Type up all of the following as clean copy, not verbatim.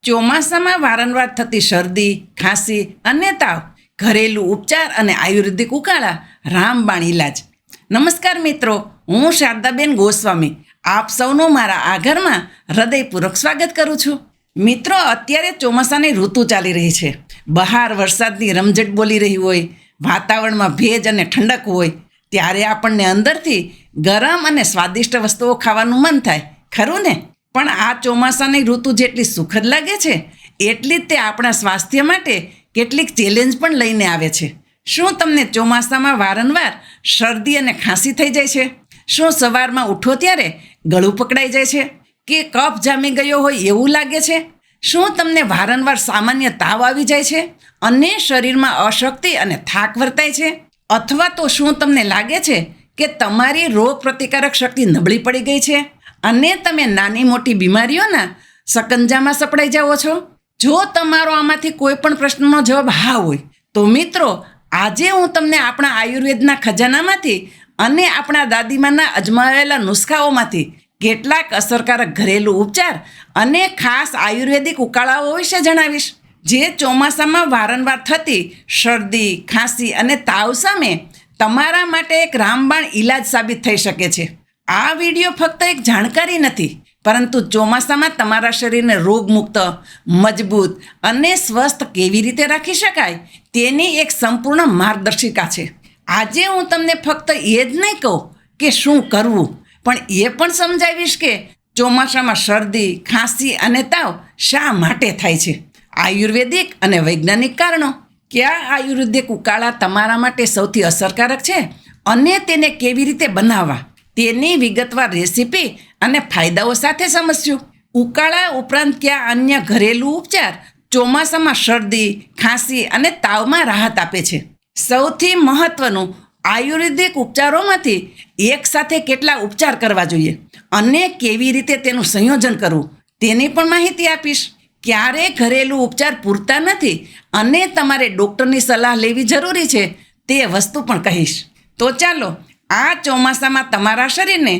ચોમાસામાં વારંવાર થતી શરદી, ખાંસી અને તાવ, ઘરેલું ઉપચાર અને આયુર્વેદિક ઉકાળા રામબાણ ઇલાજ. નમસ્કાર મિત્રો, હું શારદાબેન ગોસ્વામી આપ સૌનું મારા આ ઘરમાં હૃદયપૂર્વક સ્વાગત કરું છું. મિત્રો, અત્યારે ચોમાસાની ઋતુ ચાલી રહી છે. બહાર વરસાદની રમઝટ બોલી રહી હોય, વાતાવરણમાં ભેજ અને ઠંડક હોય, ત્યારે આપણને અંદરથી ગરમ અને સ્વાદિષ્ટ વસ્તુઓ ખાવાનું મન થાય, ખરું ને? પણ આ ચોમાસાની ઋતુ જેટલી સુખદ લાગે છે, એટલી જ તે આપણા સ્વાસ્થ્ય માટે કેટલીક ચેલેન્જ પણ લઈને આવે છે. શું તમને ચોમાસામાં વારંવાર શરદી અને ખાંસી થઈ જાય છે? શું સવારમાં ઉઠો ત્યારે ગળું પકડાઈ જાય છે કે કફ જામી ગયો હોય એવું લાગે છે? શું તમને વારંવાર સામાન્ય તાવ આવી જાય છે અને શરીરમાં અશક્તિ અને થાક વર્તાય છે? અથવા તો શું તમને લાગે છે કે તમારી રોગ પ્રતિકારક શક્તિ નબળી પડી ગઈ છે અને તમે નાની મોટી બીમારીઓના સકંજામાં સપડાઈ જાઓ છો? જો તમારો આમાંથી કોઈ પણ પ્રશ્નનો જવાબ હા હોય તો મિત્રો, આજે હું તમને આપણા આયુર્વેદના ખજાનામાંથી અને આપણા દાદીમાના અજમાવેલા નુસ્ખાઓમાંથી કેટલાક અસરકારક ઘરેલું ઉપચાર અને ખાસ આયુર્વેદિક ઉકાળાઓ વિશે જણાવીશ, જે ચોમાસામાં વારંવાર થતી શરદી, ખાંસી અને તાવ સામે તમારા માટે એક રામબાણ ઇલાજ સાબિત થઈ શકે છે. આ વિડીયો ફક્ત એક જાણકારી નથી, પરંતુ ચોમાસામાં તમારા શરીરને રોગમુક્ત, મજબૂત અને સ્વસ્થ કેવી રીતે રાખી શકાય તેની એક સંપૂર્ણ માર્ગદર્શિકા છે. આજે હું તમને ફક્ત એ જ નહીં કહું કે શું કરવું, પણ એ પણ સમજાવીશ કે ચોમાસામાં શરદી, ખાંસી અને તાવ શા માટે થાય છે, આયુર્વેદિક અને વૈજ્ઞાનિક કારણો, કયા આયુર્વેદિક ઉકાળા તમારા માટે સૌથી અસરકારક છે અને તેને કેવી રીતે બનાવવા તેની વિગતવાર રેસીપી અને ફાયદાઓ સાથે સમજશું. ઉકાળા ઉપરાંત કયા અન્ય ઘરેલું ઉપચાર ચોમાસામાં શરદી, ખાંસી અને તાવમાં રાહત આપે છે? સૌથી મહત્વનું, આયુર્વેદિક ઉપચારોમાંથી એક સાથે કેટલા ઉપચાર કરવા જોઈએ અને કેવી રીતે તેનું સંયોજન કરવું તેની પણ માહિતી આપીશ. ક્યારે ઘરેલું ઉપચાર પૂરતા નથી અને તમારે ડૉક્ટરની સલાહ લેવી જરૂરી છે તે વસ્તુ પણ કહીશ. તો ચાલો આ ચોમાસામાં તમારા શરીરને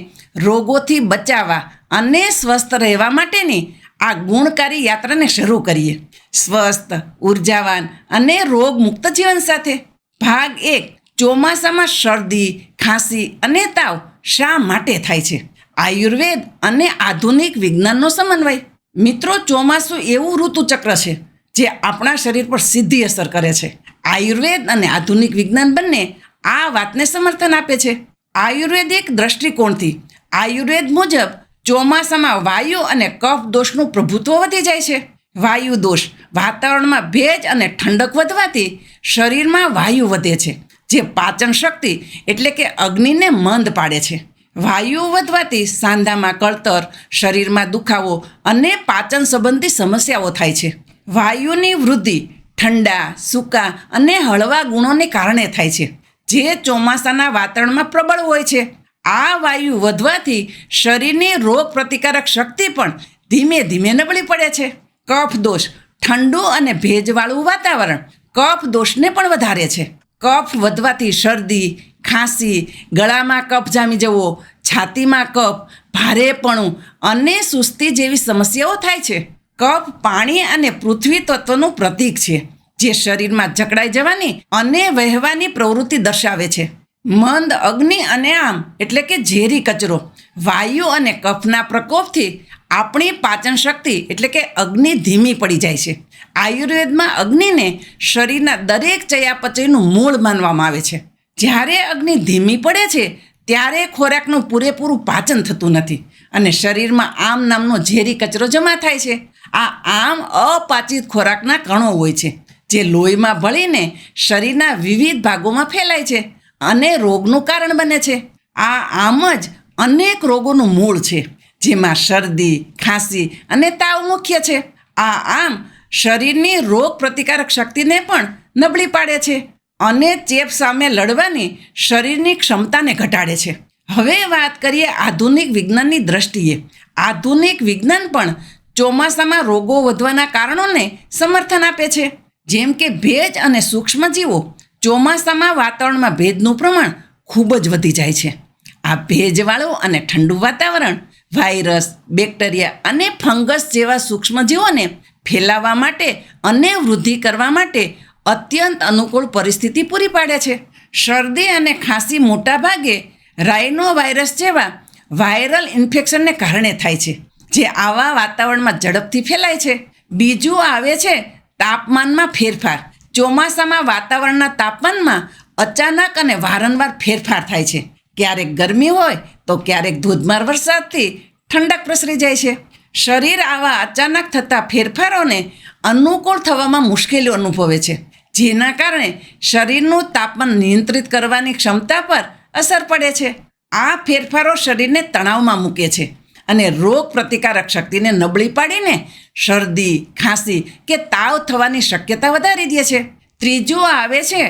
રોગોથી બચાવવા અને સ્વસ્થ રહેવા માટેની આ ગુણકારી યાત્રાને શરૂ કરીએ. સ્વસ્થ, ઉર્જાવાન અને રોગમુક્ત જીવન સાથે. ભાગ 1. ચોમાસામાં શરદી, ખાંસી અને તાવ શા માટે થાય છે? આયુર્વેદ અને આધુનિક વિજ્ઞાનનો સમન્વય. મિત્રો, ચોમાસું એવું ઋતુચક્ર છે જે આપણા શરીર પર સીધી અસર કરે છે. આયુર્વેદ અને આધુનિક વિજ્ઞાન બંને આ વાતને સમર્થન આપે છે. આયુર્વેદિક દૃષ્ટિકોણથી, આયુર્વેદ મુજબ ચોમાસામાં વાયુ અને કફ દોષનું પ્રભુત્વ વધી જાય છે. વાયુ દોષ, વાતાવરણમાં ભેજ અને ઠંડક વધવાથી શરીરમાં વાયુ વધે છે, જે પાચન શક્તિ એટલે કે અગ્નિને મંદ પાડે છે. વાયુ વધવાથી સાંધામાં કળતર, શરીરમાં દુખાવો અને પાચન સંબંધી સમસ્યાઓ થાય છે. વાયુની વૃદ્ધિ ઠંડા, સૂકા અને હળવા ગુણોને કારણે થાય છે, જે ચોમાસાના વાતાવરણમાં પ્રબળ હોય છે. આ વાયુ વધવાથી શરીરની રોગ પ્રતિકારક શક્તિ પણ ધીમે ધીમે નબળી પડે છે. કફ દોષ, ઠંડુ અને ભેજવાળું વાતાવરણ કફ દોષને પણ વધારે છે. કફ વધવાથી શરદી, ખાંસી, ગળામાં કફ જામી જવો, છાતીમાં કફ, ભારેપણું અને સુસ્તી જેવી સમસ્યાઓ થાય છે. કફ પાણી અને પૃથ્વી તત્વનું પ્રતીક છે, જે શરીરમાં જકડાઈ જવાની અને વહેવાની પ્રવૃત્તિ દર્શાવે છે. મંદ અગ્નિ અને આમ એટલે કે ઝેરી કચરો, વાયુ અને કફના પ્રકોપથી આપણી પાચન શક્તિ એટલે કે અગ્નિ ધીમી પડી જાય છે. આયુર્વેદમાં અગ્નિને શરીરના દરેક ચયાપચયનું મૂળ માનવામાં આવે છે. જ્યારે અગ્નિ ધીમી પડે છે ત્યારે ખોરાકનું પૂરેપૂરું પાચન થતું નથી અને શરીરમાં આમ નામનો ઝેરી કચરો જમા થાય છે. આ આમ અપાચિત ખોરાકના કણો હોય છે, જે લોહીમાં ભળીને શરીરના વિવિધ ભાગોમાં ફેલાય છે અને રોગનું કારણ બને છે. આ આમ જ અનેક રોગોનું મૂળ છે, જેમાં શરદી, ખાંસી અને તાવ મુખ્ય છે. આ આમ શરીરની રોગ પ્રતિકારક શક્તિને પણ નબળી પાડે છે અને ચેપ સામે લડવાની શરીરની ક્ષમતાને ઘટાડે છે. હવે વાત કરીએ આધુનિક વિજ્ઞાનની દ્રષ્ટિએ. આધુનિક વિજ્ઞાન પણ ચોમાસામાં રોગો વધવાના કારણોને સમર્થન આપે છે, જેમ કે ભેજ અને સૂક્ષ્મજીવો. ચોમાસામાં વાતાવરણમાં ભેજનું પ્રમાણ ખૂબ જ વધી જાય છે. આ ભેજવાળું અને ઠંડુ વાતાવરણ વાયરસ, બેક્ટેરિયા અને ફંગસ જેવા સૂક્ષ્મજીવોને ફેલાવા માટે અને વૃદ્ધિ કરવા માટે અત્યંત અનુકૂળ પરિસ્થિતિ પૂરી પાડે છે. શરદી અને ખાંસી મોટાભાગે રાઇનો વાયરસ જેવા વાયરલ ઇન્ફેક્શનને કારણે થાય છે, જે આવા વાતાવરણમાં ઝડપથી ફેલાય છે. બીજું આવે છે તાપમાનમાં ફેરફાર. ચોમાસામાં વાતાવરણના તાપમાનમાં અચાનક અને વારંવાર ફેરફાર થાય છે. ક્યારેક ગરમી હોય તો ક્યારેક ધોધમાર વરસાદથી ઠંડક પ્રસરી જાય છે. શરીર આવા અચાનક થતા ફેરફારોને અનુકૂળ થવામાં મુશ્કેલીઓ અનુભવે છે, જેના કારણે શરીરનું તાપમાન નિયંત્રિત કરવાની ક્ષમતા પર અસર પડે છે. આ ફેરફારો શરીરને તણાવમાં મૂકે છે અને રોગ પ્રતિકારક શક્તિને નબળી પાડીને શરદી, ખાંસી કે તાવ થવાની શક્યતા વધારી દે છે. ત્રીજું આવે છે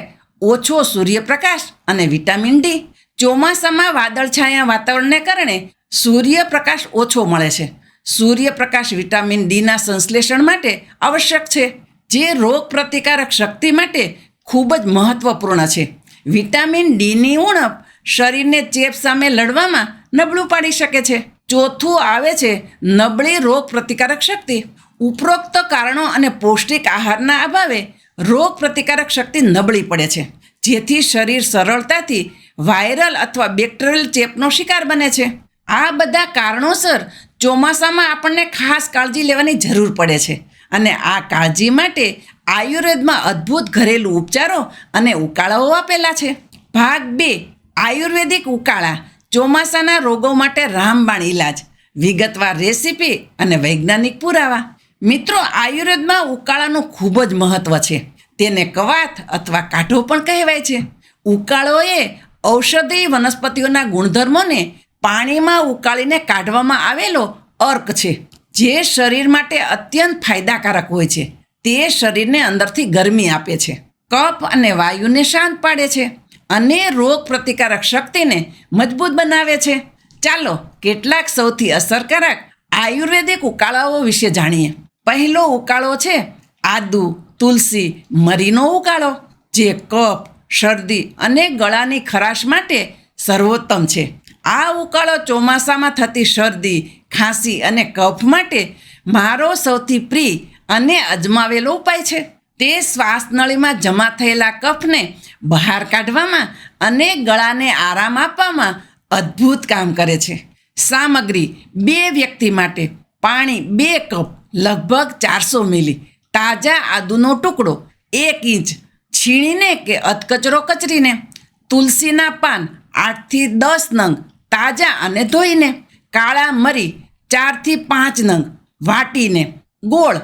ઓછો સૂર્યપ્રકાશ અને વિટામિન ડી. ચોમાસામાં વાદળછાયા વાતાવરણને કારણે સૂર્યપ્રકાશ ઓછો મળે છે. સૂર્યપ્રકાશ વિટામિન ડીના સંશ્લેષણ માટે આવશ્યક છે, જે રોગ પ્રતિકારક શક્તિ માટે ખૂબ જ મહત્વપૂર્ણ છે. વિટામિન ડીની ઉણપ શરીરને ચેપ સામે લડવામાં નબળું પાડી શકે છે. ચોથું આવે છે નબળી રોગ પ્રતિકારક શક્તિ. ઉપરોક્ત કારણો અને પૌષ્ટિક આહારના અભાવે રોગ પ્રતિકારક શક્તિ નબળી પડે છે, જેથી શરીર સરળતાથી વાયરલ અથવા બેક્ટેરિયલ ચેપનો શિકાર બને છે. આ બધા કારણોસર ચોમાસામાં આપણને ખાસ કાળજી લેવાની જરૂર પડે છે, અને આ કાળજી માટે આયુર્વેદમાં અદ્ભુત ઘરેલું ઉપચારો અને ઉકાળાઓ આપેલા છે. ભાગ 2 આયુર્વેદિક ઉકાળા. ચોમાસાના રોગો માટે રામબાણ ઇલાજ. વિગતવાર રેસીપી અને વૈજ્ઞાનિક પુરાવા. મિત્રો, આયુર્વેદમાં ઉકાળાનું ખૂબ જ મહત્વ છે. તેને કવાથ અથવા કાઢો પણ કહેવાય છે. ઉકાળો એ ઔષધીય વનસ્પતિઓના ગુણધર્મોને પાણીમાં ઉકાળીને કાઢવામાં આવેલો અર્ક છે, જે શરીર માટે અત્યંત ફાયદાકારક હોય છે. તે શરીરને અંદરથી ગરમી આપે છે, કફ અને વાયુને શાંત પાડે છે અને રોગ પ્રતિકારક શક્તિને મજબૂત બનાવે છે. ચાલો કેટલાક સૌથી અસરકારક આયુર્વેદિક ઉકાળાઓ વિશે જાણીએ. પહેલો ઉકાળો છે આદુ, તુલસી, મરીનો ઉકાળો, જે કફ, શરદી અને ગળાની ખરાશ માટે સર્વોત્તમ છે. આ ઉકાળો ચોમાસામાં થતી શરદી, ખાંસી અને કફ માટે મારો સૌથી પ્રિય અને અજમાવેલો ઉપાય છે. તે શ્વાસનળીમાં જમા થયેલા કફને બહાર કાઢવામાં અને ગળાને આરામ આપવામાં અદ્ભુત કામ કરે છે. સામગ્રી: 2 વ્યક્તિ માટે પાણી 2 કપ, લગભગ 400 મિલી. તાજા આદુનો ટુકડો 1 ઇંચ છીણીને કે અધકચરો કચરીને. તુલસીના પાન 8 થી 10 નંગ તાજા અને ધોઈને. કાળા મરી 4 થી 5 નંગ વાટીને. ગોળ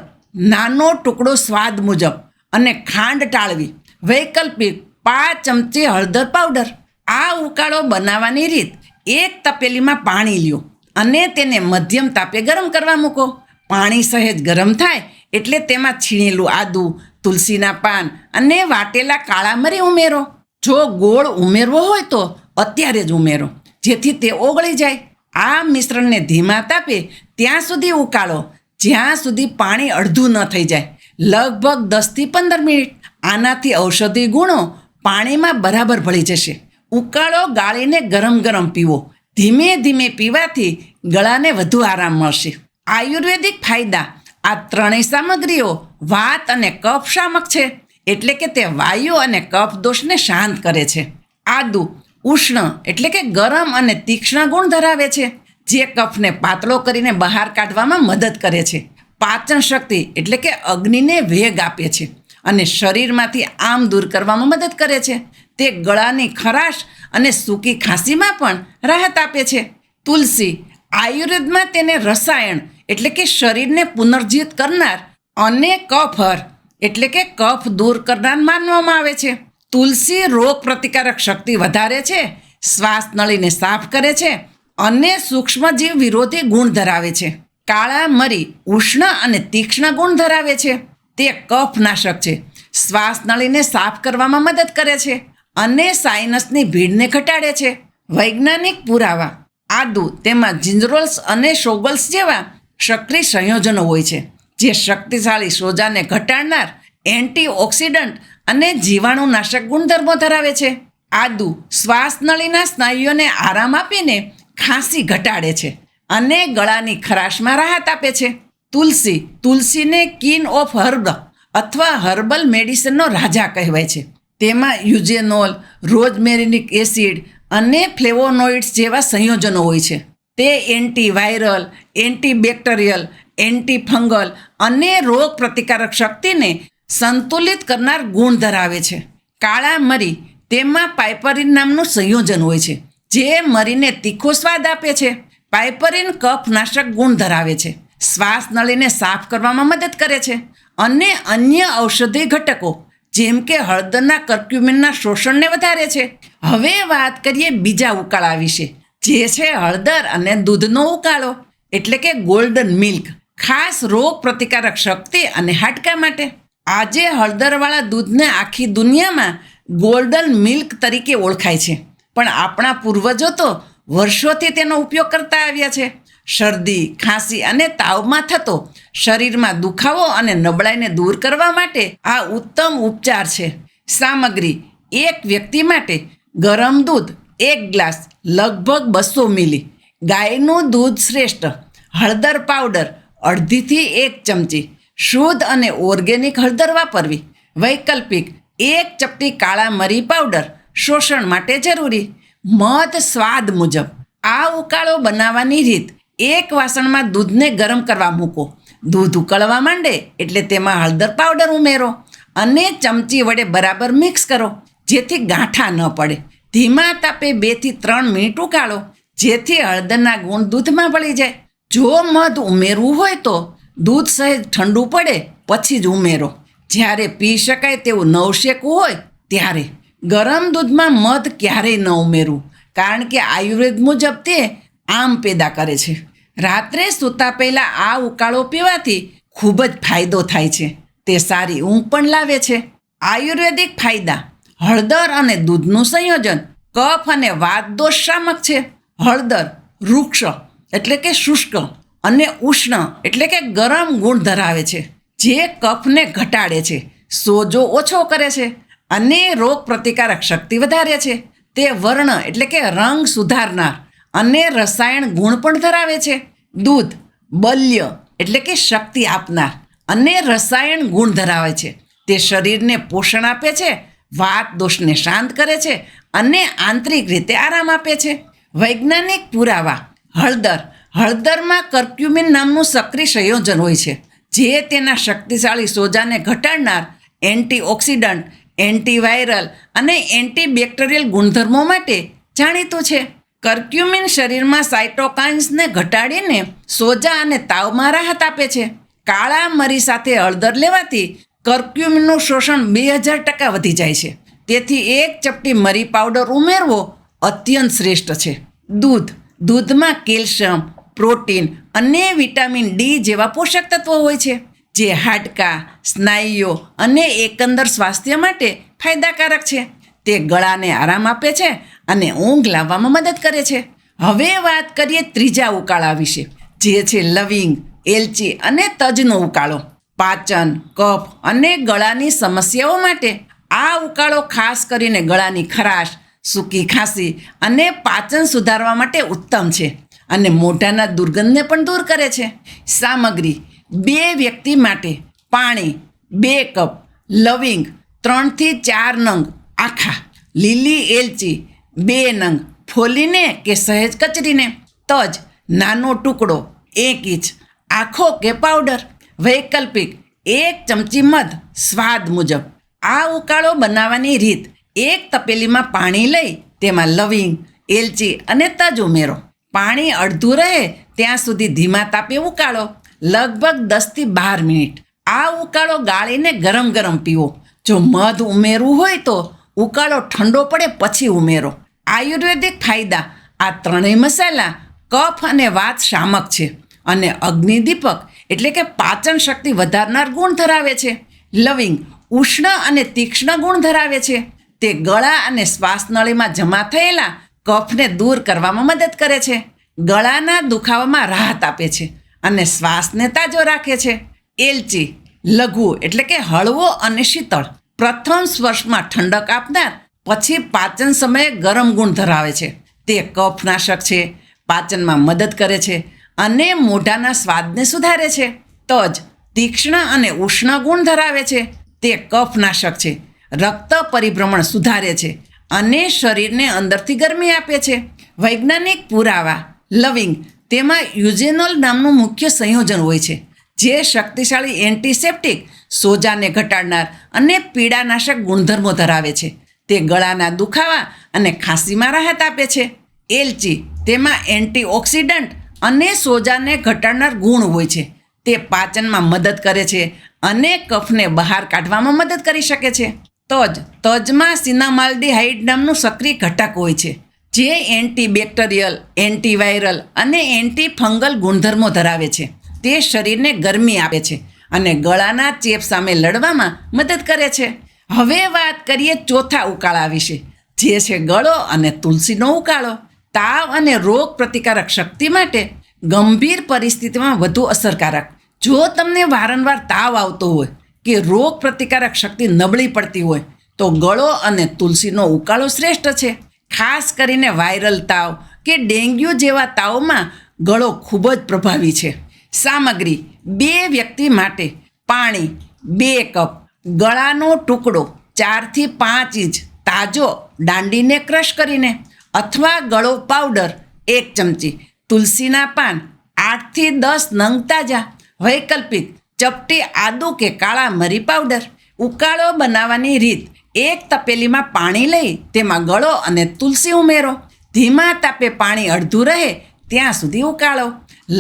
નાનો ટુકડો સ્વાદ મુજબ અને ખાંડ ટાળવી. વૈકલ્પિક 5 ચમચી હળદર પાવડર. આ ઉકાળો બનાવવાની રીત: 1 તપેલીમાં પાણી લ્યો અને તેને મધ્યમ તાપે ગરમ કરવા મૂકો. પાણી સહેજ ગરમ થાય એટલે તેમાં છીણેલું આદુ, તુલસીના પાન અને વાટેલા કાળા મરી ઉમેરો. જો ગોળ ઉમેરવો હોય તો અત્યારે જ ઉમેરો, જેથી તે ઓગળી જાય. આ મિશ્રણને ધીમા તાપે ત્યાં સુધી ઉકાળો જ્યાં સુધી પાણી અડધું ન થઈ જાય, લગભગ 10 થી 15 મિનિટ. આનાથી ઔષધી ગુણો પાણીમાં બરાબર ભળી જશે. ઉકાળો ગાળીને ગરમ ગરમ પીવો. ધીમે ધીમે પીવાથી ગળાને વધુ આરામ મળશે. આયુર્વેદિક ફાયદા: આ ત્રણેય સામગ્રીઓ વાત અને કફ શામક છે, એટલે કે તે વાયુ અને કફ દોષને શાંત કરે છે. આદુ ઉષ્ણ એટલે કે ગરમ અને તીક્ષ્ણ ગુણ ધરાવે છે, જે કફને પાતળો કરીને બહાર કાઢવામાં મદદ કરે છે. પાચન શક્તિ એટલે કે અગ્નિને વેગ આપે છે અને શરીરમાંથી આમ દૂર કરવામાં મદદ કરે છે. તે ગળાની ખરાશ અને સૂકી ખાંસીમાં પણ રાહત આપે છે. તુલસી આયુર્વેદમાં તેને રસાયણ એટલે કે શરીરને પુનર્જીવિત કરનાર અને કફહર એટલે કે કફ દૂર કરનાર માનવામાં આવે છે. તુલસી રોગ પ્રતિકારક શક્તિ વધારે છે, શ્વાસનળીને સાફ કરે છે અને સૂક્ષ્મજીવ વિરોધી ગુણ ધરાવે છે. કાળા મરી ઉષ્ણ અને તીક્ષ્ણ ગુણ ધરાવે છે. તે કફનાશક છે, શ્વાસનળીને સાફ કરવામાં મદદ કરે છે અને સાઇનસની ભીડને ઘટાડે છે. વૈજ્ઞાનિક પુરાવા: આદુ તેમાં જિંજરોલ્સ અને શોગલ્સ જેવા સક્રિય સંયોજનો હોય છે, જે શક્તિશાળી સોજાને ઘટાડનાર એન્ટીઓક્સિડન્ટ અને જીવાણુનાશક ગુણધર્મો ધરાવે છે. આદુ શ્વાસનળીના સ્નાયુઓને આરામ આપીને ખાંસી ઘટાડે છે અને ગળાની ખરાશમાં રાહત આપે છે. તુલસીને કિંગ ઓફ હર્બ અથવા હર્બલ મેડિસિનનો રાજા કહેવાય છે. તેમાં યુજેનોલ, રોઝમેરિનિક એસિડ અને ફ્લેવોનોઇડ્સ જેવા સંયોજનો હોય છે. તે એન્ટીવાયરલ, એન્ટીબેક્ટેરિયલ, એન્ટીફંગલ અને રોગ પ્રતિકારક શક્તિને સંતુલિત કરનાર ગુણ ધરાવે છે. કાળા મરી, તેમાં પાઇપરિન નામનું સંયોજન હોય છે જે મરીને તીખો સ્વાદ આપે છે. પાઇપરિન કફનાશક ગુણ ધરાવે છે, શ્વાસ નળીને સાફ કરવામાં મદદ કરે છે અને અન્ય ઔષધીય ઘટકો જેમ કે હળદરના કર્ક્યુમિનના શોષણને વધારે છે. હવે વાત કરીએ બીજા ઉકાળા વિશે, જે છે હળદર અને દૂધનો ઉકાળો એટલે કે ગોલ્ડન મિલ્ક, ખાસ રોગ પ્રતિકારક શક્તિ અને હાડકાં માટે. આજે હળદરવાળા દૂધને આખી દુનિયામાં ગોલ્ડન મિલ્ક તરીકે ઓળખાય છે, પણ આપણા પૂર્વજો તો વર્ષોથી તેનો ઉપયોગ કરતા આવ્યા છે. શરદી, ખાંસી અને તાવમાં થતો શરીરમાં દુખાવો અને નબળાઈને દૂર કરવા માટે આ ઉત્તમ ઉપચાર છે. સામગ્રી: એક વ્યક્તિ માટે ગરમ દૂધ 1 ગ્લાસ લગભગ 200 મિલી, ગાયનું દૂધ શ્રેષ્ઠ, હળદર પાવડર 1/2 થી 1 ચમચી, શુદ્ધ અને ઓર્ગેનિક હળદર વાપરવી. વૈકલ્પિક: 1 ચપટી કાળા મરી પાવડર શોષણ માટે જરૂરી. મધ સ્વાદ મુજબ. આ ઉકાળો બનાવવાની રીત: એક વાસણમાં દૂધને ગરમ કરવા મૂકો. દૂધ ઉકળવા માંડે એટલે તેમાં હળદર પાવડર ઉમેરો અને ચમચી વડે બરાબર મિક્સ કરો જેથી ગાંઠા ન પડે. ધીમા તાપે 2 થી 3 મિનિટ ઉકાળો જેથી હળદરના ગુણ દૂધમાં ભળી જાય. જો મધ ઉમેરવું હોય તો દૂધ સહેજ ઠંડુ પડે પછી જ ઉમેરો. જ્યારે પી શકાય તેવું નવશેકું હોય ત્યારે. ગરમ દૂધમાં મધ ક્યારેય ન ઉમેરવું, કારણ કે આયુર્વેદ મુજબ તે આમ પેદા કરે છે. રાત્રે સૂતા પહેલાં આ ઉકાળો પીવાથી ખૂબ જ ફાયદો થાય છે. તે સારી ઊંઘ પણ લાવે છે. આયુર્વેદિક ફાયદા: હળદર અને દૂધનું સંયોજન કફ અને વાત દોષ શામક છે. હળદર વૃક્ષ એટલે કે શુષ્ક અને ઉષ્ણ એટલે કે ગરમ ગુણ ધરાવે છે, જે કફને ઘટાડે છે, સોજો ઓછો કરે છે અને રોગ પ્રતિકારક શક્તિ વધારે છે. તે વર્ણ એટલે કે રંગ સુધારનાર અને રસાયણ ગુણ પણ ધરાવે છે. દૂધ બલ્ય એટલે કે શક્તિ આપનાર અને રસાયણ ગુણ ધરાવે છે. તે શરીરને પોષણ આપે છે, વાત દોષને શાંત કરે છે અને આંતરિક રીતે આરામ આપે છે. વૈજ્ઞાનિક પુરાવા: હળદરમાં કર્ક્યુમિન નામનું સક્રિય સંયોજન હોય છે, જે તેના શક્તિશાળી સોજાને ઘટાડનાર એન્ટીઓક્સિડન્ટ, એન્ટીવાયરલ અને એન્ટીબેક્ટેરિયલ ગુણધર્મો માટે જાણીતું છે. કર્ક્યુમિન શરીરમાં સાઇટોકાઇન્સને ઘટાડીને સોજા અને તાવમાં રાહત આપે છે. કાળા મરી સાથે હળદર લેવાથી કર્ક્યુમિનનું શોષણ 2000% વધી જાય છે. તેથી 1 ચપટી મરી પાવડર ઉમેરવો અત્યંત શ્રેષ્ઠ છે. દૂધમાં કેલ્શિયમ, પ્રોટીન અને વિટામિન ડી જેવા પોષક તત્વો હોય છે, જે હાડકાં, સ્નાયુઓ અને એકંદર સ્વાસ્થ્ય માટે ફાયદાકારક છે. તે ગળાને આરામ આપે છે અને ઊંઘ લાવવામાં મદદ કરે છે. હવે વાત કરીએ ત્રીજા ઉકાળા વિશે, જે છે લવિંગ, એલચી અને તજનો ઉકાળો. પાચન, કફ અને ગળાની સમસ્યાઓ માટે આ ઉકાળો ખાસ કરીને ગળાની ખરાશ, સૂકી ખાંસી અને પાચન સુધારવા માટે ઉત્તમ છે અને મોઢાના દુર્ગંધને પણ દૂર કરે છે. સામગ્રી: 2 વ્યક્તિ માટે પાણી 2 કપ, લવિંગ 3 થી 4 નંગ આખા, લીલી એલચી 2 નંગ ફોલીને કે સહેજ કચરીને, તજ નાનો ટુકડો 1 ઇંચ, આખો કે પાવડર. વૈકલ્પિક: 1 ચમચી મધ સ્વાદ મુજબ. આ ઉકાળો બનાવવાની રીત: 1 તપેલીમાં પાણી લઈ તેમાં લવિંગ, એલચી અને તજ ઉમેરો. પાણી અડધું રહે ત્યાં સુધી ધીમા તાપે ઉકાળો, લગભગ 10 થી 12 મિનિટ. આ ઉકાળો ગાળીને ગરમ ગરમ પીવો. જો મધ ઉમેરવું હોય તો ઉકાળો ઠંડો પડે પછી ઉમેરો. આયુર્વેદિક ફાયદા: આ ત્રણેય મસાલા કફ અને વાત શામક છે અને અગ્નિદીપક એટલે કે પાચન શક્તિ વધારનાર ગુણ ધરાવે છે. લવિંગ ઉષ્ણ અને તીક્ષ્ણ ગુણ ધરાવે છે. તે ગળા અને શ્વાસનળીમાં જમા થયેલા કફને દૂર કરવામાં મદદ કરે છે, ગળાના દુખાવામાં રાહત આપે છે અને શ્વાસને તાજો રાખે છે. એલચી લઘુ એટલે કે હળવો અને શીતળ, પ્રથમ સ્પર્શમાં ઠંડક આપનાર, પછી પાચન સમયે ગરમ ગુણ ધરાવે છે. તે કફનાશક છે, પાચનમાં મદદ કરે છે અને મોઢાના સ્વાદને સુધારે છે. તજ તીક્ષ્ણ અને ઉષ્ણ ગુણ ધરાવે છે. તે કફનાશક છે, રક્ત પરિભ્રમણ સુધારે છે અને શરીરને અંદરથી ગરમી આપે છે. વૈજ્ઞાનિક પુરાવા. લવિંગ. તેમાં યુજેનોલ નામનું મુખ્ય સંયોજન હોય છે, જે શક્તિશાળી એન્ટિસેપ્ટિક, સોજાને ઘટાડનાર અને પીડાનાશક ગુણધર્મો ધરાવે છે. તે ગળાના દુખાવા અને ખાંસીમાં રાહત આપે છે. એલચી. તેમાં એન્ટીઓક્સિડન્ટ અને સોજાને ઘટાડનાર ગુણ હોય છે. તે પાચનમાં મદદ કરે છે અને કફને બહાર કાઢવામાં મદદ કરી શકે છે. તજમાં સિનામાલ્ડીહાઇડ નામનું સક્રિય ઘટક હોય છે, જે એન્ટીબેક્ટેરિયલ, એન્ટીવાયરલ અને એન્ટીફંગલ ગુણધર્મો ધરાવે છે. તે શરીરને ગરમી આપે છે અને ગળાના ચેપ સામે લડવામાં મદદ કરે છે. હવે વાત કરીએ ચોથા ઉકાળા વિશે, જે છે ગળો અને તુલસીનો ઉકાળો. તાવ અને રોગ પ્રતિકારક શક્તિ માટે ગંભીર પરિસ્થિતિમાં વધુ અસરકારક. જો તમને વારંવાર તાવ આવતો હોય કે રોગ પ્રતિકારક શક્તિ નબળી પડતી હોય તો ગળો અને તુલસીનો ઉકાળો શ્રેષ્ઠ છે. ખાસ કરીને વાયરલ તાવ કે ડેન્ગ્યુ જેવા તાવમાં ગળો ખૂબ જ પ્રભાવી છે. સામગ્રી. 2 વ્યક્તિ માટે પાણી 2 કપ, ગળાનો ટુકડો 4 થી 5 ઇંચ તાજો દાંડીને ક્રશ કરીને, અથવા ગળો પાવડર 1 ચમચી, તુલસીના પાન 8 થી 10 નંગ તાજા. વૈકલ્પિક. ચપટી આદુ કે કાળા મરી પાવડર. ઉકાળો બનાવવાની રીત. 1 તપેલીમાં પાણી લઈ તેમાં ગળો અને તુલસી ઉમેરો. ધીમા તાપે પાણી અડધું રહે ત્યાં સુધી ઉકાળો,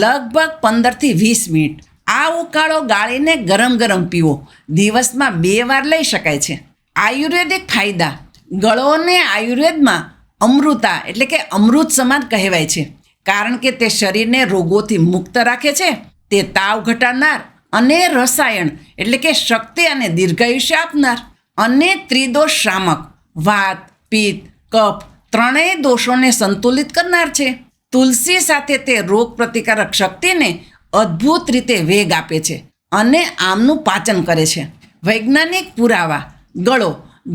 લગભગ 15 થી 20 મિનિટ. આ ઉકાળો ગાળીને ગરમ ગરમ પીવો. દિવસમાં 2 વાર લઈ શકાય છે. આયુર્વેદિક ફાયદા. ગળોને આયુર્વેદમાં અમૃતા એટલે કે અમૃત સમાન કહેવાય છે, કારણ કે તે શરીરને રોગોથી મુક્ત રાખે છે. તે તાવ ઘટાડનાર અને રસાયણ એટલે કે શક્તિ અને દીર્ઘાયુષ્ય આપનાર અને ત્રિદોષ શામક, વાત, પિત્ત, કફ ત્રણેય દોષોને સંતુલિત કરનાર છે. તુલસી સાથે તે રોગ પ્રતિકારક શક્તિને અદ્ભુત રીતે વેગ આપે છે અને આમનું પાચન કરે છે. વૈજ્ઞાનિક પુરાવા.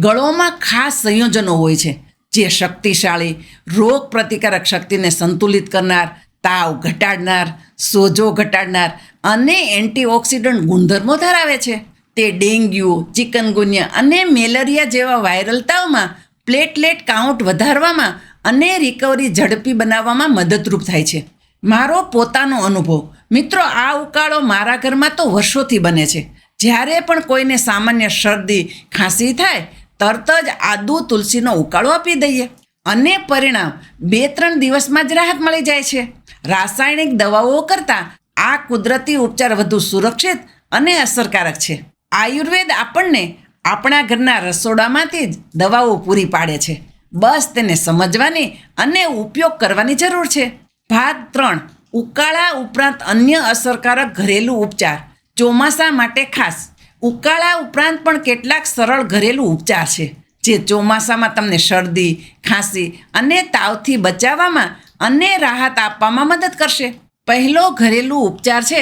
ગળોમાં ખાસ સંયોજનો હોય છે, જે શક્તિશાળી રોગ પ્રતિકારક શક્તિને સંતુલિત કરનાર, તાવ ઘટાડનાર, સોજો ઘટાડનાર અને એન્ટીઓક્સિડન્ટ ગુણધર્મો ધરાવે છે. તે ડેન્ગ્યુ, ચિકનગુનિયા અને મેલેરિયા જેવા વાયરલ તાવમાં પ્લેટલેટ કાઉન્ટ વધારવામાં અને રિકવરી ઝડપી બનાવવામાં મદદરૂપ થાય છે. મારો પોતાનો અનુભવ. મિત્રો, આ ઉકાળો મારા ઘરમાં તો વર્ષોથી બને છે. જ્યારે પણ કોઈને સામાન્ય શરદી, ખાંસી થાય, તરત જ આદુ તુલસીનો ઉકાળો આપી દઈએ અને પરિણામ 2-3 દિવસમાં જ રાહત મળી જાય છે. રાસાયણિક દવાઓ કરતાં આ કુદરતી ઉપચાર વધુ સુરક્ષિત અને અસરકારક છે. આયુર્વેદ આપણને આપણા ઘરના રસોડામાંથી જ દવાઓ પૂરી પાડે છે. બસ તેને સમજવાની અને ઉપયોગ કરવાની જરૂર છે. ભાગ 3. ઉકાળા ઉપરાંત અન્ય અસરકારક ઘરેલું ઉપચાર. ચોમાસા માટે ખાસ. ઉકાળા ઉપરાંત પણ કેટલાક સરળ ઘરેલું ઉપચાર છે, જે ચોમાસામાં તમને શરદી, ખાંસી અને તાવથી બચાવવામાં અને રાહત આપવામાં મદદ કરશે. પહેલો ઘરેલું ઉપચાર છે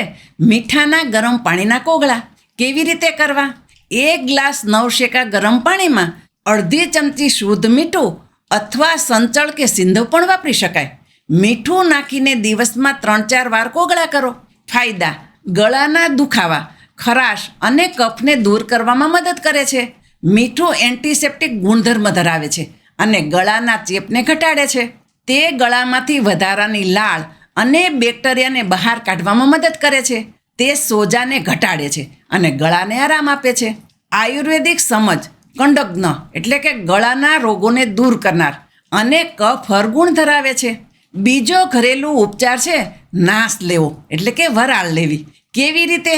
મીઠાના ગરમ પાણીના કોગળા. કેવી રીતે કરવા? 1 ગ્લાસ નવશેકા ગરમ પાણીમાં અડધી ચમચી શુદ્ધ મીઠું અથવા સંચળ કે સિંધવ પણ વાપરી શકાય. મીઠું નાખીને દિવસમાં 3-4 વાર કોગળા કરો. ફાયદા. ગળાના દુખાવા, ખરાશ અને કફને દૂર કરવામાં મદદ કરે છે. મીઠું એન્ટિસેપ્ટિક ગુણધર્મ ધરાવે છે અને ગળાના ચેપને ઘટાડે છે. તે ગળામાંથી વધારાની લાળ અને બેક્ટેરિયાને બહાર કાઢવામાં મદદ કરે છે. તે સોજાને ઘટાડે છે અને ગળાને આરામ આપે છે. આયુર્વેદિક સમજ. કંડગ્ન એટલે કે ગળાના રોગોને દૂર કરનાર અને કફ હરગુણ ધરાવે છે. બીજો ઘરેલું ઉપચાર છે નાસ લેવો એટલે કે વરાળ લેવી. કેવી રીતે?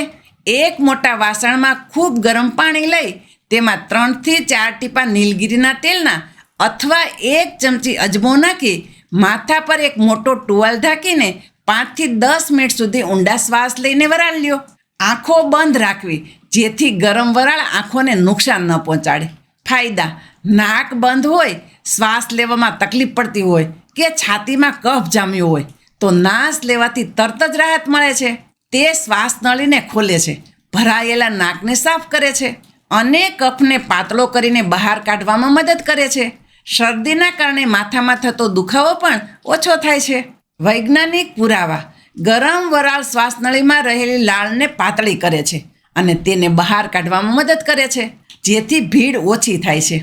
1 મોટા વાસણમાં ખૂબ ગરમ પાણી લઈ તેમાં 3 થી 4 ટીપા નીલગિરીના તેલના અથવા 1 ચમચી અજમો નાખી માથા પર એક મોટો ટુવાલ ઢાંકીને 5 થી 10 મિનિટ સુધી ઊંડા શ્વાસ લઈને વરાળ લ્યો. આંખો બંધ રાખવી, જેથી ગરમ વરાળ આંખોને નુકસાન ન પહોંચાડે. ફાયદા. નાક બંધ હોય, શ્વાસ લેવામાં તકલીફ પડતી હોય કે છાતીમાં કફ જામ્યો હોય તો નાસ લેવાથી તરત જ રાહત મળે છે. તે શ્વાસ નળીને ખોલે છે, ભરાયેલા નાકને સાફ કરે છે અને કફને પાતળો કરીને બહાર કાઢવામાં મદદ કરે છે. શરદીના કારણે માથામાં થતો દુખાવો પણ ઓછો થાય છે. વૈજ્ઞાનિક પુરાવા. ગરમ વરાળ શ્વાસનળીમાં રહેલી લાળને પાતળી કરે છે અને તેને બહાર કાઢવામાં મદદ કરે છે, જેથી ભીડ ઓછી થાય છે.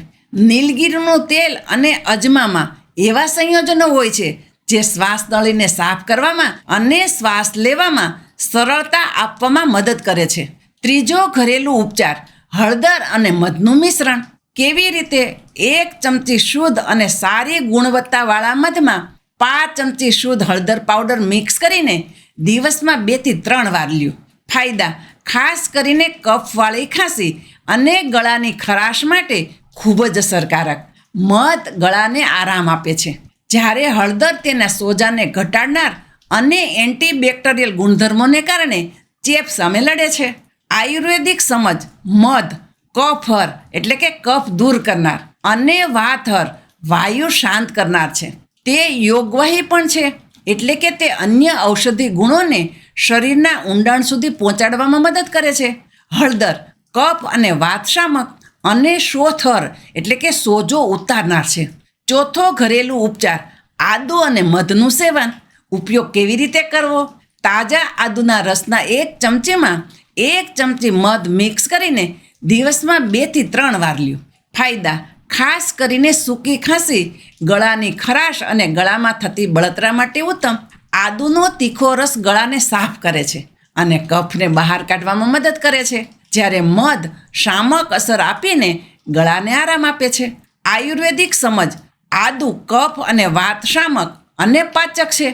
નીલગીરીનું તેલ અને અજમામાં એવા સંયોજનો હોય છે જે શ્વાસનળીને સાફ કરવામાં અને શ્વાસ લેવામાં સરળતા આપવામાં મદદ કરે છે. ત્રીજો ઘરેલું ઉપચાર, હળદર અને મધનું મિશ્રણ. કેવી રીતે? 1 ચમચી શુદ્ધ અને સારી ગુણવત્તાવાળા મધમાં 5 ચમચી શુદ્ધ હળદર પાવડર મિક્સ કરીને દિવસમાં 2 થી 3 વાર લ્યો. ફાયદા: ખાસ કરીને કફવાળી ખાંસી અને ગળાની ખરાશ માટે ખૂબ જ અસરકારક. મધ ગળાને આરામ આપે છે, જ્યારે હળદર તેના સોજાને ઘટાડનાર અને એન્ટીબેક્ટેરિયલ ગુણધર્મોને કારણે ચેપ સામે લડે છે. આયુર્વેદિક સમજ: મધ કફહર એટલે કે કફ દૂર કરનાર અને વાતહર વાયુ શાંત કરનાર છે. તે યોગવાહી પણ છે, એટલે કે તે અન્ય ઔષધિ ગુણોને શરીરના ઊંડાણ સુધી પહોંચાડવામાં મદદ કરે છે. હળદર કફ અને વાતશામક અને શોથહર એટલે કે સોજો ઉતારનાર છે. ચોથો ઘરેલું ઉપચાર, આદુ અને મધનું સેવન. ઉપયોગ કેવી રીતે કરવો? તાજા આદુના રસના 1 ચમચીમાં 1 ચમચી મધ મિક્સ કરીને દિવસમાં 2 થી 3 વાર લ્યો. ફાયદા: ખાસ કરીને સૂકી ખાંસી, ગળાની ખરાશ અને ગળામાં થતી બળતરા માટે ઉત્તમ. આદુનો તીખો રસ ગળાને સાફ કરે છે અને કફને બહાર કાઢવામાં મદદ કરે છે, જ્યારે મધ શામક અસર આપીને ગળાને આરામ આપે છે. આયુર્વેદિક સમજ: આદુ કફ અને વાત શામક અને પાચક છે.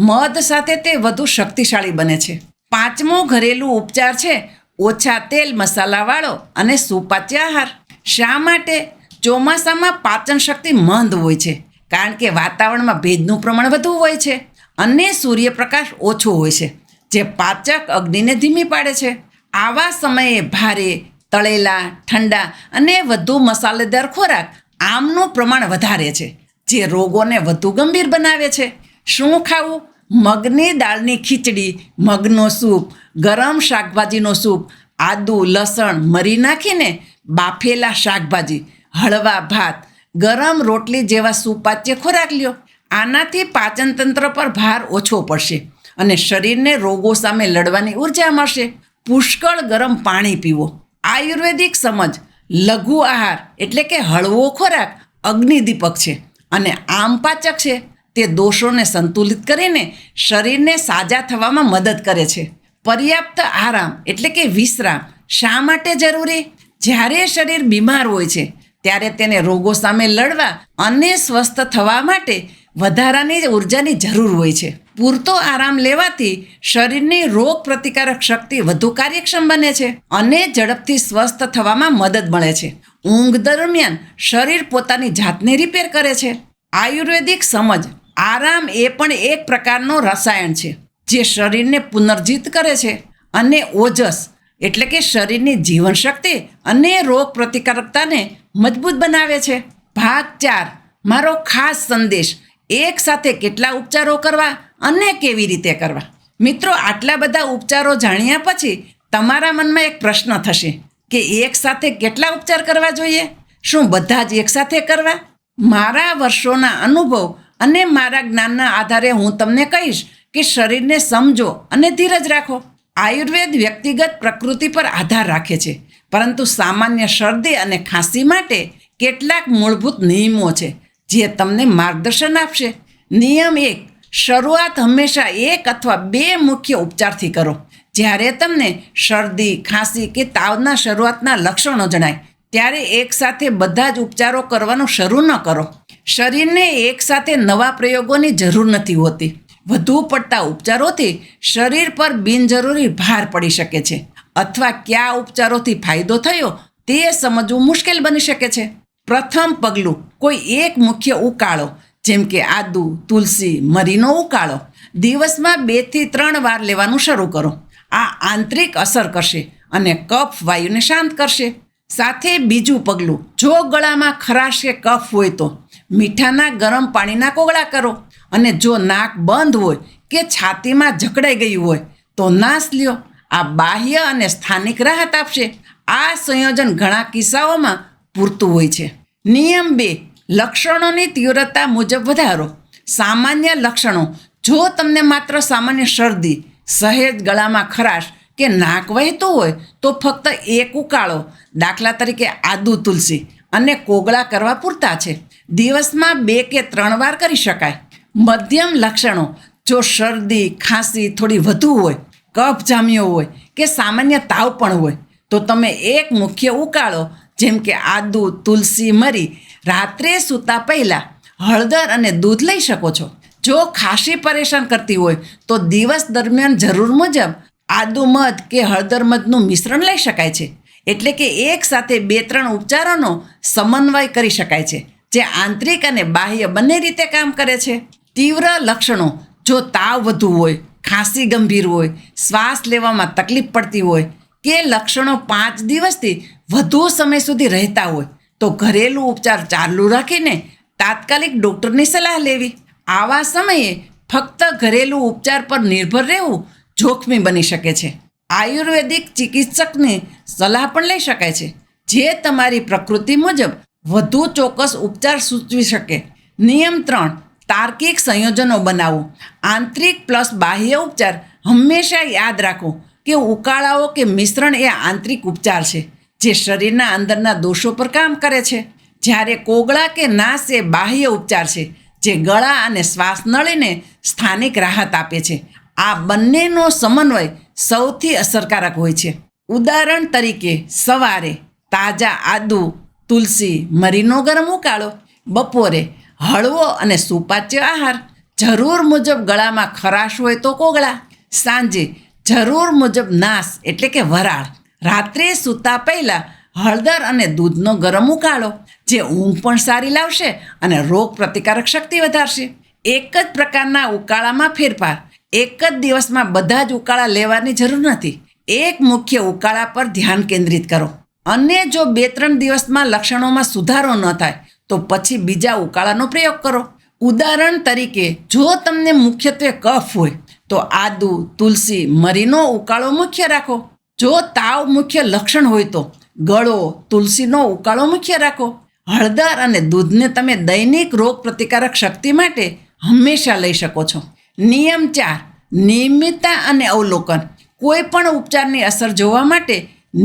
મધ સાથે તે વધુ શક્તિશાળી બને છે. પાંચમો ઘરેલું ઉપચાર છે ઓછા તેલ મસાલાવાળો અને સુપાચ્ય આહાર. શા માટે? ચોમાસામાં પાચન શક્તિ મંદ હોય છે, કારણ કે વાતાવરણમાં ભેજનું પ્રમાણ વધુ હોય છે અને સૂર્યપ્રકાશ ઓછો હોય છે, જે પાચક અગ્નિને ધીમી પાડે છે. આવા સમયે ભારે, તળેલા, ઠંડા અને વધુ મસાલેદાર ખોરાક આમનું પ્રમાણ વધારે છે, જે રોગોને વધુ ગંભીર બનાવે છે. શું ખાવું? મગની દાળની ખીચડી, મગનો સૂપ, ગરમ શાકભાજીનો સૂપ, આદુ, લસણ, મરી નાખીને બાફેલા શાકભાજી, હળવા ભાત, ગરમ રોટલી જેવા સુપાચ્ય ખોરાક લ્યો. આનાથી પાચનતંત્ર પર ભાર ઓછો પડશે અને શરીરને રોગો સામે લડવાની ઉર્જા મળશે. પુષ્કળ ગરમ પાણી પીવો. આયુર્વેદિક સમજ: લઘુ આહાર એટલે કે હળવો ખોરાક અગ્નિદીપક છે અને આમ પાચક છે. તે દોષોને સંતુલિત કરીને શરીરને સાજા થવામાં મદદ કરે છે. પર્યાપ્ત આરામ એટલે કે વિશ્રામ શા માટે જરૂરી? જ્યારે શરીર બીમાર હોય છે ત્યારે તેને રોગો સામે લડવા અને સ્વસ્થ થવા માટે વધારાની ઉર્જાની જરૂર હોય છે. પૂરતો આરામ લેવાથી શરીરની રોગ પ્રતિકારક શક્તિ વધુ કાર્યક્ષમ બને છે અને ઝડપથી સ્વસ્થ થવામાં મદદ મળે છે. ઊંઘ દરમિયાન શરીર પોતાની જાતને રિપેર કરે છે. આયુર્વેદિક સમજ: આરામ એ પણ એક પ્રકારનો રસાયણ છે જે શરીરને પુનર્જીત કરે છે અને ઓજસ એટલે કે શરીરની જીવનશક્તિ અને રોગ પ્રતિકારકતાને મજબૂત બનાવે છે. ભાગ 4: મારો ખાસ સંદેશ, એક સાથે કેટલા ઉપચારો કરવા અને કેવી રીતે કરવા. મિત્રો, આટલા બધા ઉપચારો જાણ્યા પછી તમારા મનમાં એક પ્રશ્ન થશે કે એક સાથે કેટલા ઉપચાર કરવા જોઈએ? શું બધા જ એક સાથે કરવા? મારા વર્ષોના અનુભવ અને મારા જ્ઞાનના આધારે હું તમને કહીશ કે શરીરને સમજો અને ધીરજ રાખો. આયુર્વેદ વ્યક્તિગત પ્રકૃતિ પર આધાર રાખે છે, પરંતુ સામાન્ય શરદી અને ખાંસી માટે કેટલાક મૂળભૂત નિયમો છે જે તમને માર્ગદર્શન આપશે. નિયમ 1: શરૂઆત હંમેશા 1 અથવા 2 મુખ્ય ઉપચારથી કરો. જ્યારે તમને શરદી, ખાંસી કે તાવના શરૂઆતના લક્ષણો જણાય ત્યારે એકસાથે બધા જ ઉપચારો કરવાનું શરૂ ન કરો. શરીરને એકસાથે નવા પ્રયોગોની જરૂર નથી હોતી. વધુ પડતા ઉપચારોથી શરીર પર બિનજરૂરી ભાર પડી શકે છે અથવા કયા ઉપચારોથી ફાયદો થયો તે સમજવું મુશ્કેલ બની શકે છે. પ્રથમ પગલું: કોઈ એક મુખ્ય ઉકાળો, જેમ કે આદુ, તુલસી, મરીનો ઉકાળો દિવસમાં 2 થી 3 વાર લેવાનું શરૂ કરો. આ આંતરિક અસર કરશે અને કફ વાયુને શાંત કરશે. સાથે બીજું પગલું: જો ગળામાં ખરાશ કે કફ હોય તો મીઠાના ગરમ પાણીના કોગળા કરો, અને જો નાક બંધ હોય કે છાતીમાં જકડાઈ ગયું હોય તો નાસ લ્યો. આ બાહ્ય અને સ્થાનિક રાહત આપશે. આ સંયોજન ઘણા કિસ્સાઓમાં પૂરતું હોય છે. નિયમ 2: લક્ષણોની તીવ્રતા મુજબ વધારો. સામાન્ય લક્ષણો: જો તમને માત્ર સામાન્ય શરદી, સહેજ ગળામાં ખરાશ કે નાક વહેતું હોય તો ફક્ત એક ઉકાળો, દાખલા તરીકે આદુ તુલસી અને કોગળા કરવા પૂરતા છે. દિવસમાં 2 કે 3 વાર કરી શકાય. મધ્યમ લક્ષણો: જો શરદી, ખાંસી થોડી વધુ હોય, કફ જામ્યો હોય કે સામાન્ય તાવ પણ હોય તો તમે એક મુખ્ય ઉકાળો જેમ કે આદુ, તુલસી, મરી રાત્રે સૂતા પહેલાં હળદર અને દૂધ લઈ શકો છો. જો ખાંસી પરેશાન કરતી હોય તો દિવસ દરમિયાન જરૂર મુજબ આદુ મધ કે હળદર મધનું મિશ્રણ લઈ શકાય છે. એટલે કે એક સાથે 2-3 ઉપચારોનો સમન્વય કરી શકાય છે, જે આંતરિક અને બાહ્ય બંને રીતે કામ કરે છે. તીવ્ર લક્ષણો: જો તાવ વધુ હોય, ખાંસી ગંભીર હોય, શ્વાસ લેવામાં તકલીફ પડતી હોય કે લક્ષણો 5 દિવસથી વધુ સમય સુધી રહેતા હોય તો ઘરેલું ઉપચાર ચાલુ રાખીને તાત્કાલિક ડૉક્ટરની સલાહ લેવી. આવા સમયે ફક્ત ઘરેલું ઉપચાર પર નિર્ભર રહેવું જોખમી બની શકે છે. આયુર્વેદિક ચિકિત્સકની સલાહ પણ લઈ શકાય છે, જે તમારી પ્રકૃતિ મુજબ વધુ ચોક્કસ ઉપચાર સૂચવી શકે. નિયમ 3: તાર્કિક સંયોજનો બનાવો. આંતરિક પ્લસ બાહ્ય ઉપચાર. હંમેશા યાદ રાખો કે ઉકાળાઓ કે મિશ્રણ એ આંતરિક ઉપચાર છે, જે શરીરના અંદરના દોષો પર કામ કરે છે, જ્યારે કોગળા કે નાશ એ બાહ્ય ઉપચાર છે, જે ગળા અને શ્વાસ નળીને સ્થાનિક રાહત આપે છે. આ બંનેનો સમન્વય સૌથી અસરકારક હોય છે. ઉદાહરણ તરીકે, સવારે તાજા આદુ, તુલસી, મરીનો ગરમ ઉકાળો. બપોરે હળવો અને સુપાચ્ય આહાર. જરૂર મુજબ ગળામાં ખરાશ હોય તો કોગળા. સાંજે જરૂર મુજબ નાશ એટલે કે વરાળ. રાત્રે સૂતા પહેલાં હળદર અને દૂધનો ગરમ ઉકાળો, જે ઊંઘ પણ સારી લાવશે અને રોગ પ્રતિકારક શક્તિ વધારશે. એક જ પ્રકારના ઉકાળામાં ફેરફાર. એક જ દિવસમાં બધા જ ઉકાળા લેવાની જરૂર નથી. એક મુખ્ય ઉકાળા પર ધ્યાન કેન્દ્રિત કરો અને જો 2-3 દિવસમાં લક્ષણોમાં સુધારો ન થાય તો પછી બીજા ઉકાળાનો પ્રયોગ કરો. ઉદાહરણ તરીકે, જો તમને મુખ્યત્વે કફ હોય તો આદુ, તુલસી, મરીનો ઉકાળો મુખ્ય રાખો. જો તાવ મુખ્ય લક્ષણ હોય તો ગળો, તુલસીનો ઉકાળો મુખ્ય રાખો. હળદર અને દૂધને તમે દૈનિક રોગ પ્રતિકારક શક્તિ માટે હંમેશા લઈ શકો છો. નિયમ 4: નિયમિતતા અને અવલોકન. કોઈ પણ ઉપચારની અસર જોવા માટે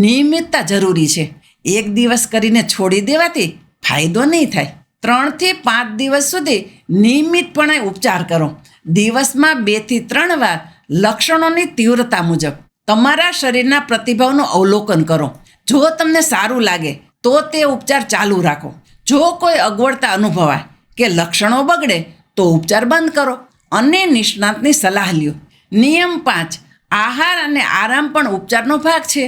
નિયમિતતા જરૂરી છે. એક દિવસ કરીને છોડી દેવાથી ફાયદો નહીં થાય. 3 થી 5 દિવસ સુધી નિયમિતપણે ઉપચાર કરો. દિવસમાં 2 થી 3 વાર લક્ષણોની તીવ્રતા મુજબ તમારા શરીરના પ્રતિભાવનું અવલોકન કરો. જો તમને સારું લાગે તો તે ઉપચાર ચાલુ રાખો. જો કોઈ અગવડતા અનુભવાય કે લક્ષણો બગડે તો ઉપચાર બંધ કરો અને નિષ્ણાતની સલાહ લ્યો. નિયમ 5: આહાર અને આરામ પણ ઉપચારનો ભાગ છે.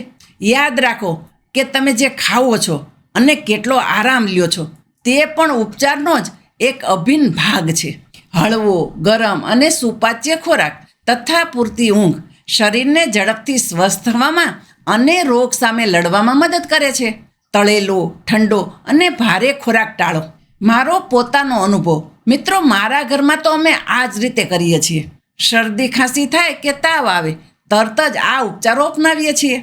યાદ રાખો કે તમે જે ખાઓ છો અને કેટલો આરામ લ્યો છો તે પણ ઉપચારનો જ એક અભિન્ન ભાગ છે. હળવો, ગરમ અને સુપાચ્ય ખોરાક તથા પૂરતી ઊંઘ શરીરને ઝડપથી સ્વસ્થ થવામાં અને રોગ સામે લડવામાં મદદ કરે છે. તળેલો, ઠંડો અને ભારે ખોરાક ટાળો. મારો પોતાનો અનુભવ. મિત્રો, મારા ઘરમાં તો અમે આ જ રીતે કરીએ છીએ. શરદી ખાંસી થાય કે તાવ આવે તરત જ આ ઉપચારો અપનાવીએ છીએ.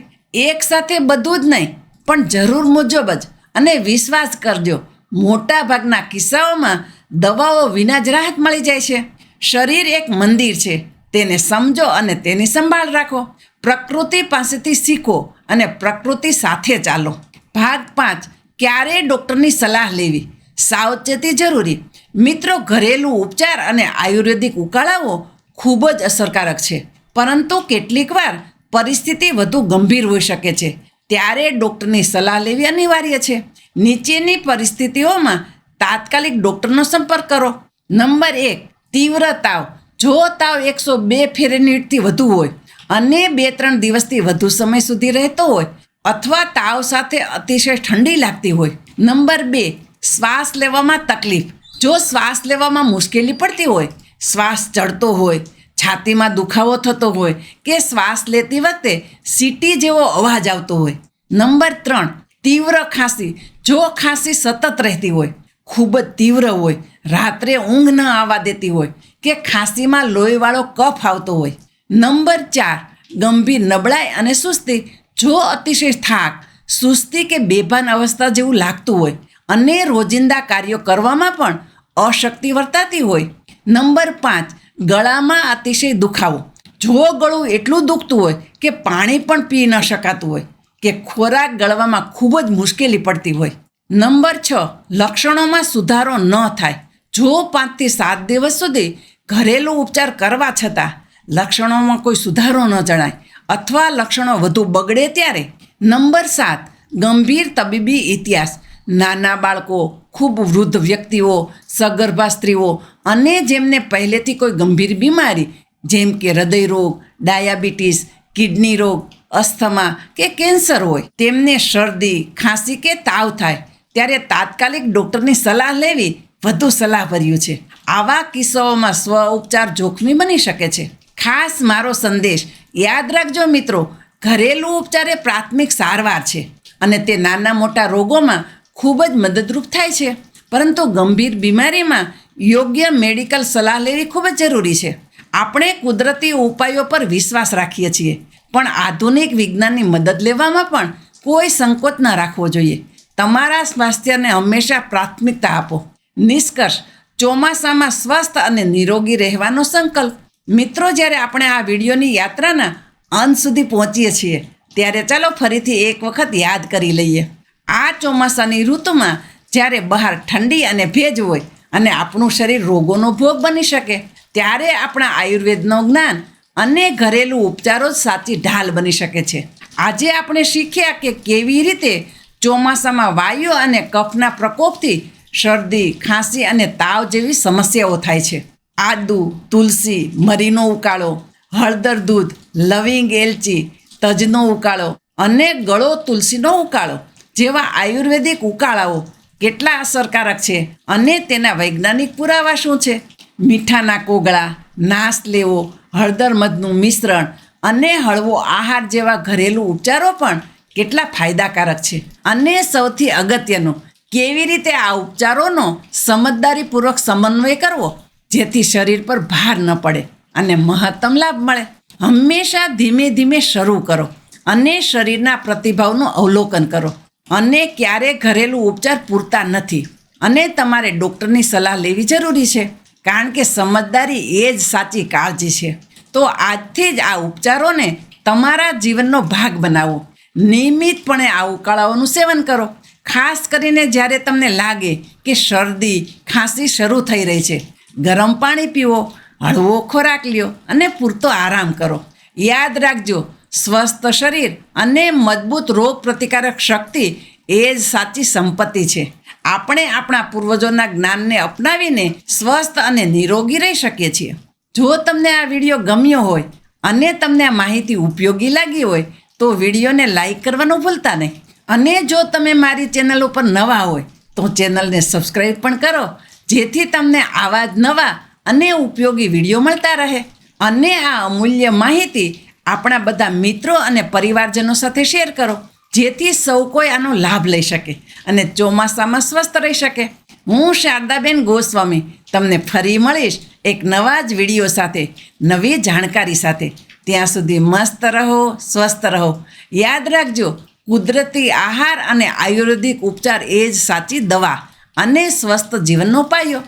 એક સાથે બધું જ નહીં, પણ જરૂર મુજબ જ. અને વિશ્વાસ કરજો, મોટા ભાગના કિસ્સાઓમાં દવાઓ વિના જ રાહત મળી જાય છે. શરીર એક મંદિર છે, તેને સમજો અને તેની સંભાળ રાખો. પ્રકૃતિ પાસેથી શીખો અને પ્રકૃતિ સાથે ચાલો. ભાગ 5: ક્યારે ડૉક્ટરની સલાહ લેવી. સાવચેતી જરૂરી. મિત્રો, ઘરેલું ઉપચાર અને આયુર્વેદિક ઉકાળાઓ ખૂબ જ અસરકારક છે, પરંતુ કેટલીક વાર પરિસ્થિતિ વધુ ગંભીર હોઈ શકે છે. ત્યારે ડૉક્ટરની સલાહ લેવી અનિવાર્ય છે. નીચેની પરિસ્થિતિઓમાં તાત્કાલિક ડૉક્ટરનો સંપર્ક કરો. નંબર 1: તીવ્ર તાવ. જો તાવ 102 ફેરનહીટથી વધુ હોય અને 2-3 દિવસથી વધુ સમય સુધી રહેતો હોય અથવા તાવ સાથે અતિશય ઠંડી લાગતી હોય. નંબર 2: શ્વાસ લેવામાં તકલીફ. જો શ્વાસ લેવામાં મુશ્કેલી પડતી હોય, શ્વાસ ચડતો હોય, છાતીમાં દુખાવો થતો હોય કે શ્વાસ લેતી વખતે સીટી જેવો અવાજ આવતો હોય. નંબર 3: તીવ્ર ખાંસી. જો ખાંસી સતત રહેતી હોય, ખૂબ જ તીવ્ર હોય, રાત્રે ઊંઘ ન આવવા દેતી હોય કે ખાંસીમાં લોહીવાળો કફ આવતો હોય. નંબર 4: ગંભીર નબળાઈ અને સુસ્તી. જો અતિશય થાક, સુસ્તી કે બેભાન અવસ્થા જેવું લાગતું હોય અને રોજિંદા કાર્યો કરવામાં પણ અશક્તિ વર્તાતી હોય. નંબર 5: ગળામાં અતિશય દુખાવો. જો ગળું એટલું દુખતું હોય કે પાણી પણ પી ન શકાતું હોય કે ખોરાક ગળવામાં ખૂબ જ મુશ્કેલી પડતી હોય. નંબર 6, લક્ષણોમાં સુધારો ન થાય. જો 5 થી 7 દિવસ સુધી ઘરેલું ઉપચાર કરવા છતાં લક્ષણોમાં કોઈ સુધારો ન જણાય અથવા લક્ષણો વધુ બગડે ત્યારે. નંબર 7, ગંભીર તબીબી ઇતિહાસ. નાના બાળકો, ખૂબ વૃદ્ધ વ્યક્તિઓ, સગર્ભા સ્ત્રીઓ અને જેમને પહેલેથી કોઈ ગંભીર બીમારી જેમ કે હૃદય રોગ, ડાયાબિટીસ, કિડની રોગ, અસ્થમા કે કેન્સર હોય, તેમને શરદી, ખાંસી કે તાવ થાય ત્યારે તાત્કાલિક ડૉક્ટરની સલાહ લેવી વધુ સલાહભર્યું છે. આવા કિસ્સાઓમાં સ્વ ઉપચાર જોખમી બની શકે છે. ખાસ મારો સંદેશ યાદ રાખજો મિત્રો, ઘરેલું ઉપચાર એ પ્રાથમિક સારવાર છે અને તે નાના મોટા રોગોમાં ખૂબ જ મદદરૂપ થાય છે, પરંતુ ગંભીર બીમારીમાં યોગ્ય મેડિકલ સલાહ લેવી ખૂબ જ જરૂરી છે. આપણે કુદરતી ઉપાયો પર વિશ્વાસ રાખીએ છીએ, પણ આધુનિક વિજ્ઞાનની મદદ લેવામાં પણ કોઈ સંકોચ ન રાખવો જોઈએ. તમારા સ્વાસ્થ્યને હંમેશા પ્રાથમિકતા આપો. નિષ્કર્ષ, ચોમાસામાં સ્વસ્થ અને નિરોગી રહેવાનો સંકલ્પ. મિત્રો, જ્યારે આપણે આ વિડીયોની યાત્રાના અંત સુધી પહોંચીએ છીએ ત્યારે ચાલો ફરીથી એક વખત યાદ કરી લઈએ. આ ચોમાસાની ઋતુમાં જ્યારે બહાર ઠંડી અને ભેજ હોય અને આપણું શરીર રોગોનો ભોગ બની શકે, ત્યારે આપણા આયુર્વેદનું જ્ઞાન અને ઘરેલું ઉપચારો જ સાચી ઢાલ બની શકે છે. આજે આપણે શીખ્યા કે કેવી રીતે ચોમાસામાં વાયુ અને કફના પ્રકોપથી શરદી, ખાંસી અને તાવ જેવી સમસ્યાઓ થાય છે. આદુ, તુલસી, મરીનો ઉકાળો, હળદર દૂધ, લવિંગ, એલચી, તજનો ઉકાળો અને ગળો તુલસીનો ઉકાળો જેવા આયુર્વેદિક ઉકાળાઓ કેટલા અસરકારક છે અને તેના વૈજ્ઞાનિક પુરાવા શું છે. મીઠાના કોગળા, નાસ લેવો, હળદર મધનું મિશ્રણ અને હળવો આહાર જેવા ઘરેલું ઉપચારો પણ કેટલા ફાયદાકારક છે. અને સૌથી અગત્યનું, કેવી રીતે આ ઉપચારોનો સમજદારીપૂર્વક સમન્વય કરવો જેથી શરીર પર ભાર ન પડે અને મહત્તમ લાભ મળે. હંમેશા ધીમે ધીમે શરૂ કરો અને શરીરના પ્રતિભાવનું અવલોકન કરો. અને ક્યારે ઘરેલું ઉપચાર પૂરતા નથી અને તમારે ડૉક્ટરની સલાહ લેવી જરૂરી છે, કારણ કે સમજદારી એ જ સાચી કાળજી છે. તો આજથી જ આ ઉપચારોને તમારા જીવનનો ભાગ બનાવો. નિયમિતપણે આ ઉકાળાઓનું સેવન કરો, ખાસ કરીને જ્યારે તમને લાગે કે શરદી, ખાંસી શરૂ થઈ રહી છે. ગરમ પાણી પીવો, હળવો ખોરાક લ્યો અને પૂરતો આરામ કરો. યાદ રાખજો, સ્વસ્થ શરીર અને મજબૂત રોગ પ્રતિકારક શક્તિ એ જ સાચી સંપત્તિ છે. આપણે આપણા પૂર્વજોના જ્ઞાનને અપનાવીને સ્વસ્થ અને નિરોગી રહી શકીએ છીએ. જો તમને આ વિડીયો ગમ્યો હોય અને તમને આ માહિતી ઉપયોગી લાગી હોય તો વિડીયોને લાઈક કરવાનું ભૂલતા નહીં. અને જો તમે મારી ચેનલ ઉપર નવા હોય તો ચેનલને સબસ્ક્રાઈબ પણ કરો, જેથી તમને આવા જ નવા અને ઉપયોગી વિડીયો મળતા રહે. અને આ અમૂલ્ય માહિતી આપણા બધા મિત્રો અને પરિવારજનો સાથે શેર કરો, જેથી સૌ કોઈ આનો લાભ લઈ શકે અને ચોમાસામાં સ્વસ્થ રહી શકે. હું શારદાબેન ગોસ્વામી તમને ફરી મળીશ એક નવા જ વિડીયો સાથે, નવી જાણકારી સાથે. ત્યાં સુધી મસ્ત રહો, સ્વસ્થ રહો. યાદ રાખજો, કુદરતી આહાર અને આયુર્વેદિક ઉપચાર એ જ સાચી દવા અને સ્વસ્થ જીવનનો પાયો.